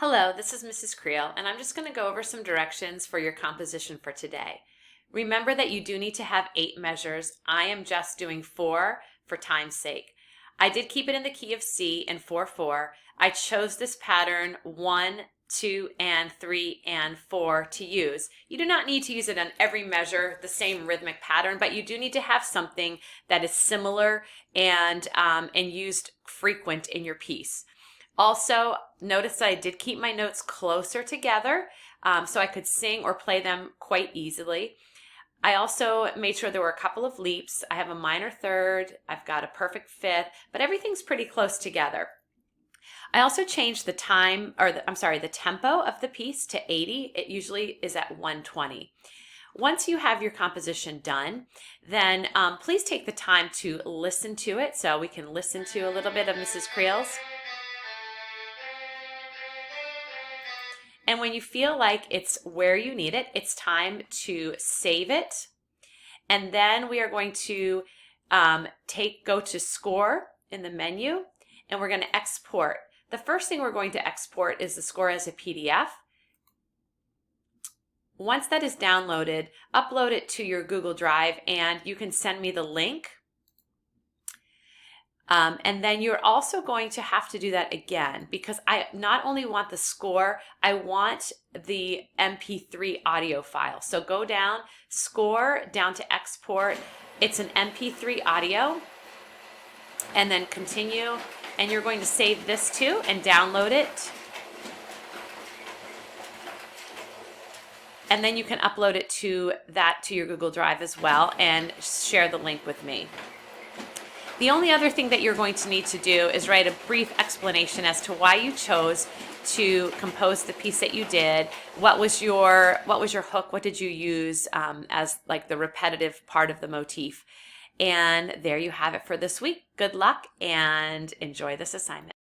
Hello, this is Mrs. Creel, and I'm just going to go over some directions for your composition for today. Remember that you do need to have 8 measures. I am just doing 4 for time's sake. I did keep it in the key of C in 4/4. I chose this pattern 1, 2, and 3, and 4 to use. You do not need to use it on every measure, the same rhythmic pattern, but you do need to have something that is similar and used frequent in your piece. Also, notice that I did keep my notes closer together so I could sing or play them quite easily. I also made sure there were a couple of leaps. I have a minor third, I've got a perfect fifth, but everything's pretty close together. I also changed the the tempo of the piece to 80. It usually is at 120. Once you have your composition done, then please take the time to listen to it so we can listen to a little bit of Mrs. Creel's. And when you feel like it's where you need it, it's time to save it. And then we are going to go to Score in the menu, and we're going to export. The first thing we're going to export is the score as a PDF. Once that is downloaded, upload it to your Google Drive, and you can send me the link. And then you're also going to have to do that again because I not only want the score, I want the MP3 audio file. So go down, Score, down to Export. It's an MP3 audio. And then continue. And you're going to save this too and download it. And then you can upload it to your Google Drive as well and share the link with me. The only other thing that you're going to need to do is write a brief explanation as to why you chose to compose the piece that you did. What was your hook? What did you use as like the repetitive part of the motif? And there you have it for this week. Good luck and enjoy this assignment.